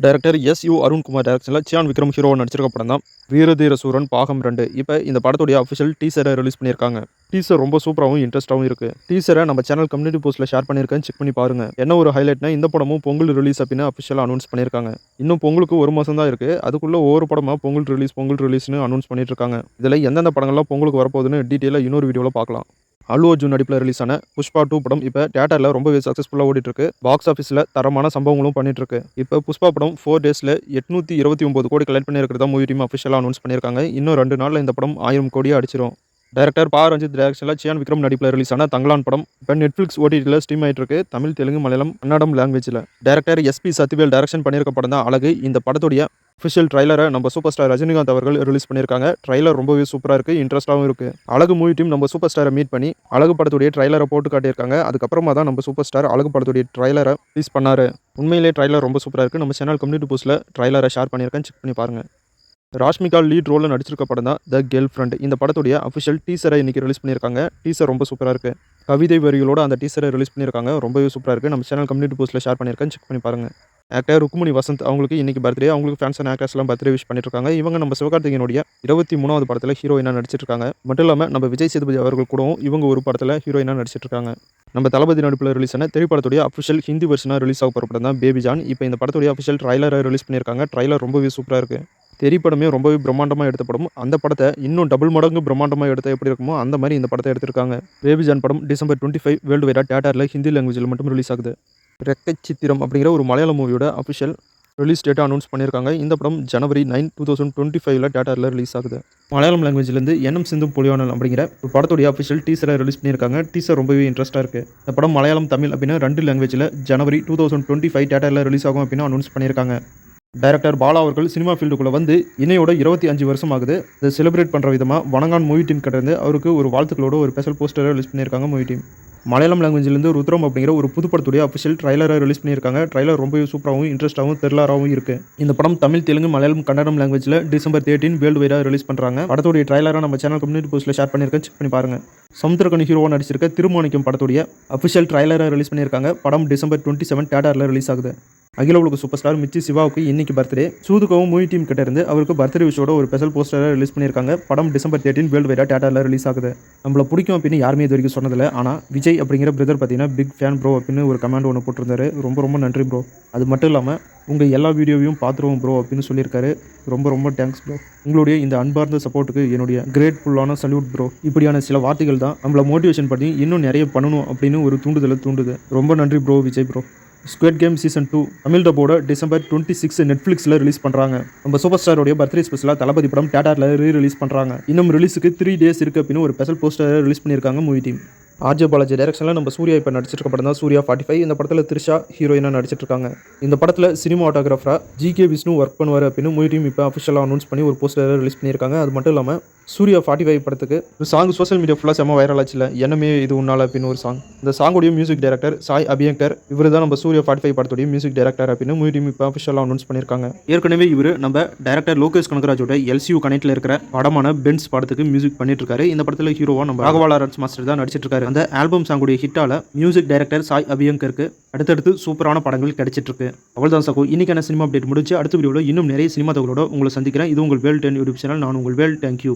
Director எஸ்.யு. Arunkumar டைரக்ஷனில் சியான் விக்ரம் ஹீரோவா நடிச்சிருக்க படம் தான் வீரதீர சூரன் பாகம் 2. இப்போ இந்த படத்துடைய அஃபிஷியல் டீசரை ரிலீஸ் பண்ணியிருக்காங்க. டீசர் ரொம்ப சூப்பராகவும் இன்ட்ரெஸ்ட்டாகவும் இருக்கு. டீசரை நம்ம சேனல் கம்யூனிட்டி போஸ்ட்டில் ஷேர் பண்ணியிருக்கேன், செக் பண்ணி பாருங்க. என்ன ஒரு ஹைலைட்னா, இந்த படமும் பொங்கல் ரிலீஸ் அப்படின்னு அஃபிஷியலாக அனௌன்ஸ் பண்ணியிருக்காங்க. இன்னும் பொங்கலுக்கு ஒரு மாதம் தான் இருக்கு. அதுக்குள்ள ஒவ்வொரு படமாக பொங்கல் ரிலீஸ்னு அனௌன்ஸ் பண்ணிட்டு இருக்காங்க. இதில் எந்தெந்த படங்கள்லாம் பொங்கலுக்கு வரப்போகுதுன்னு டீட்டெயிலாக இன்னொரு வீடியோவில் பார்க்கலாம். அல்லு அர்ஜுன் நடிப்பில் ரிலீஸ் ஆன புஷ்பா 2 படம் இப்போ தியேட்டரில் ரொம்பவே சக்ஸஸ்ஃபுல்லாக ஓடிட்டு இருக்கு. பாக்ஸ் ஆஃபீஸில் தரமான சம்பவங்களும் பண்ணிட்டு இருக்கு. இப்போ புஷ்பா படம் 4 டேஸில் 829 கோடி கலெக்ட் பண்ணியிருக்கிறதா மூவி டீம் அஃபிஷியலாக அனௌன்ஸ் பண்ணியிருக்காங்க. இன்னும் 2 நாளில் இந்த படம் 1000 கோடியை அடிச்சிடும். டைரக்டர் பா. ரஞ்சித் டைரக்ஷனில் சியான் விக்ரம் நடிப்பில் ரிலீஸ் ஆன தங்கலான் படம் இப்போ நெட்ஃப்ளிக்ஸ் ஓடிடியில் ஸ்ட்ரீம் ஆகிட்டு இருக்கு. தமிழ், தெலுங்கு, மலையாளம், கன்னடம் லாங்குவேஜில். Director S P. சத்யவேல் டைரக்ஷன் பண்ணியிருக்க படம் தான் அழகு. இந்த படத்துடைய அஃபிஷியல் ட்ரைலரை நம்ம சூப்பர் ஸ்டார் ரஜினிகாந்த் அவர்கள் ரிலீஸ் பண்ணியிருக்காங்க. ட்ரைலர் ரொம்பவே சூப்பராக இருக்குது, இன்ட்ரெஸ்ட்டாகவும் இருக்குது. அழகு மூவி டீம் நம்ம சூப்பர் ஸ்டாரை மீட் பண்ணி அழகு படத்துடைய ட்ரைலரை போட்டு காட்டியிருக்காங்க. அதுக்கப்புறமா தான் நம்ம சூப்பர் ஸ்டார் அழகு படத்துடைய ட்ரைலரை ரிலீஸ் பண்ணார். உண்மையிலே ட்ரைலர் ரொம்ப சூப்பராக இருக்குது. நம்ம சேனல் கம்யூனிட்டி போஸ்ட்டில் ட்ரைலரை ஷேர் பண்ணியிருக்கேன், செக் பண்ணி பாருங்கள். ராஷ்மிகா லீட் ரோலில் நடிச்சிருக்க படம் தான் த கேர்ள் ஃப்ரெண்ட். இந்த படத்துடைய அஃபிஷியல் டீசரை இன்றைக்கி ரிலீஸ் பண்ணியிருக்காங்க. டீசர் ரொம்ப சூப்பராக இருக்குது. கவிதை வரிகளோட அந்த டீசரை ரிலீஸ் பண்ணியிருக்காங்க. ரொம்பவே சூப்பராக இருக்குது. நம்ம சேனல் கம்யூனிட்டி போஸ்ட்டில் ஷேர் பண்ணியிருக்கேன், செக் பண்ணி பாருங்கள். ஆக்டர் ருக்மணி வசந்த் அவங்களுக்கு இன்றைக்கி பர்த்டே. அவங்களுக்கு ஃபேன்ஸான ஆக்டர்ஸ்லாம் பர்த்டே விஷ் பண்ணிட்டுருக்காங்க. இவங்க நம்ம சிவகார்த்திகேயனுடைய 23வது படத்தில் ஹீரோயினாக நடிச்சிட்ருக்காங்க. மட்டும் இல்லாமல் நம்ம விஜய் சேதுபதி அவர்கள் கூடவும் இவங்க ஒரு படத்தில் ஹீரோயினாக நடிச்சிட்ருக்காங்க. நம்ம தளபதி நடிப்பில் ரிலீஸ் ஆன திரைப்படத்துடைய அஃபிஷியல் ஹிந்தி வெர்ஷனாக ரிலீஸ் ஆக போகிற படம் தான் பேபி ஜான். இப்போ இந்த படத்துடைய அஃபிஷியல் ட்ரைலரை ரிலீஸ் பண்ணியிருக்காங்க. ட்ரைலர் ரொம்பவே சூப்பராக இருக்குது. படமே ரொம்பவே பிரம்மாண்டமாக எடுத்த படம். அந்த படத்தை இன்னும் டபுள் மடங்கு பிரம்மாண்டமாக எடுத்தால் எப்படி இருக்குமோ அந்த மாதிரி இந்த படத்தை எடுத்திருக்காங்க. பேபி ஜான் படம் டிசம்பர் 25 வேர்ல்டு வைடாக தியேட்டரில் ஹிந்தி லாங்குவேஜில் மட்டும் ரிலீஸ் ஆகுது. ரெக்கை சித்திரம் அப்படிங்கிற ஒரு மலையாள மூவியோட அஃபிஷியல் ரிலீஸ் டேட்டை அனௌன்ஸ் பண்ணியிருக்காங்க. இந்த படம் ஜனவரி 9, 2025 தியேட்டரில் ரிலீஸ் ஆகுது. மலையாளம் லாங்குவேஜ்லேருந்து எண்ணம் சிந்தும் பொலிவானல் அப்படிங்கிற ஒரு படத்துடைய அஃபிஷியல் டீசரை ரிலீஸ் பண்ணியிருக்காங்க. டீசர் ரொம்பவே இன்ட்ரெஸ்ட்டாக இருக்குது. இந்த படம் மலையாளம், தமிழ் அப்படின்னு 2 லாங்குவேஜில் ஜனவரி 2025 தியேட்டரில் ரிலீஸ் ஆகும் அப்படின்னு அனௌன்ஸ் பண்ணியிருக்காங்க. டைரக்டர் பாலா அவர்கள் சினிமா ஃபீல்டுக்குள்ளே வந்து இன்னையோட 25 வருஷம் ஆகுது. இதை செலிப்ரேட் பண்ணுற விதமாக வணங்கான் மூவி டீம் கிட்ட இருந்து அவருக்கு ஒரு வாழ்த்துக்களோட ஒரு ஸ்பெஷல் போஸ்டரை ரிலீஸ் பண்ணியிருக்காங்க மூவி டீம். மலையாளம் லாங்குவேஜிலேருந்து ருத்ரம் அப்படிங்கிற ஒரு புது படத்துடைய அஃபிஷியல் ட்ரைலரை ரிலீஸ் பண்ணியிருக்காங்க. ட்ரைலர் ரொம்பவே சூப்பராகவும் இன்ட்ரெஸ்ட்டாகவும் த்ரில்லராகவும் இருக்குது. இந்த படம் தமிழ், தெலுங்கு, மலையாளம், கன்னடம் லாங்குவேஜில் டிசம்பர் 13 வேர்ல்டு வைடாக ரிலீஸ் பண்ணுறாங்க. படத்துடைய ட்ரைலரை நம்ம சேனல் கம்யூனிட்டி போஸ்ட்டில் ஷேர் பண்ணியிருக்கேன், செக் பண்ணி பாருங்கள். சமுத்திரக்கனி ஹீரோவாக நடிச்சிருக்க திருமாணிக்கம் படத்துடைய அஃபிஷியல் ட்ரைலரை ரிலீஸ் பண்ணியிருக்காங்க. படம் டிசம்பர் 27 தியேட்டரில் ரிலீஸ் ஆகுது. அகில உலக சூப்பர் ஸ்டார் மிர்ச்சி சிவாவுக்கு இன்னைக்கு பர்த்டே. சூதுகவும் மூவி டீம் கிட்ட இருந்து அவருக்கு பர்த்டே விஷயோட ஒரு ஸ்பெஷல் போஸ்டரை ரிலீஸ் பண்ணியிருக்காங்க. படம் டிசம்பர் 13 வேர்ல்டு வைடாக தியேட்டரில் ரிலீஸ் ஆகுது. நம்மள பிடிக்கும் அப்படின்னு யாருமே இது வரைக்கும் சொன்னதில்லை. ஆனால் விஜய் அப்படிங்கிற பிரதர் பார்த்தீங்கன்னா பிக் ஃபேன் ப்ரோ அப்படின்னு ஒரு கமெண்ட் ஒன்று போட்டிருந்தாரு. ரொம்ப நன்றி ப்ரோ. அது மட்டும் இல்லாமல் உங்கள் எல்லா வீடியோவையும் பார்த்துருவோம் ப்ரோ அப்படின்னு சொல்லியிருக்காரு. ரொம்ப தேங்க்ஸ் ப்ரோ. உங்களுடைய இந்த அன்பார்ந்த சப்போர்ட்டுக்கு என்னுடைய கிரேட்ஃபுல்லான சல்யூட் ப்ரோ. இப்படியான சில வார்த்தைகள் தான் நம்மளை மோட்டிவேஷன் பண்ணி இன்னும் நிறைய பண்ணணும் அப்படின்னு ஒரு தூண்டுதலை தூண்டுது. ரொம்ப நன்றி bro Vijay bro. Squid Game season 2 Tamil டப்போட டிசம்பர் 26 நெட்ஃப்ளிக்ஸில் ரிலீஸ் பண்ணுறாங்க. நம்ம சூப்பர் ஸ்டாரோடைய பர்த்டே ஸ்பெஷலாக தளபதி படம் தியேட்டரில் ரிலீஸ் பண்ணுறாங்க. இன்னும் ரிலீஸுக்கு 3 டேஸ் இருக்குது அப்படின்னு ஒரு ஸ்பெஷல் போஸ்டரை ரிலீஸ் பண்ணியிருக்காங்க மூவி டீம். ஆர்ஜே பாலாஜி டைரக்ஷனில் நம்ம சூர்யா இப்போ நடிச்சிருக்க படம் தான் சூர்யா 45. இந்த படத்தில் த்ரிஷா ஹீரோயினாக நடிச்சிட்ருக்காங்க. இந்த படத்தில் சினிமாட்டோகிராஃபராக ஜி.கே. விஷ்ணு ஒர்க் பண்ணுவார் அப்படின்னு மூவி டீம் இப்போ அஃபிஷியலாக அனௌன்ஸ் பண்ணி ஒரு போஸ்டரை ரிலீஸ் பண்ணியிருக்காங்க. அது மட்டும் இல்லாமல் சூர்யா 45 படத்துக்கு ஒரு சாங் சோஷியல் மீடியா ஃபுல்லாக செம்ம வைரல் ஆச்சுல, என்னமே இது உன்னால அப்படின்னு ஒரு சாங். இந்த சாங்குடைய மியூசிக் டைரக்டர் சாய் அபியங்கர். இவர் தான் நம்ம சூர்யா 45 படத்துடைய மியூசிக் டைரக்டர் அப்படின்னு மூவி டீம் இப்போ அஃபிஷியலாக அனௌன்ஸ் பண்ணியிருக்காங்க. ஏற்கனவே இவர் நம்ம டைரக்டர் லோகேஷ் கனகராஜோட எல்சியூ கனெக்டில் இருக்கிற படமான பென்ஸ் படத்துக்கு மியூசிக் பண்ணிட்டு இருக்காரு. இந்த படத்தில் ஹீரோவாக நம்ம ராகவா லாரன்ஸ் மாஸ்டர் தான் நடிச்சிட்டு இருக்காரு. அந்த ஆல்பம் சாங்குடைய ஹிட்டால மியூசிக் டைரக்டர் சாய் அபியங்கருக்கு அடுத்தடுத்து சூப்பரான படங்கள் கிடைச்சிட்டு இருக்கு. அவ்வளோதான் சகோ, இன்னைக்கான சினிமா அப்டேட் முடிச்சு அடுத்த வீடியோவில் இன்னும் நிறைய சினிமா தகவலோட உங்களை சந்திக்கிறேன். இது உங்கள் வேல் 10 யூடியூப் சேனல். நான் உங்கள் வேல். தேங்க்யூ.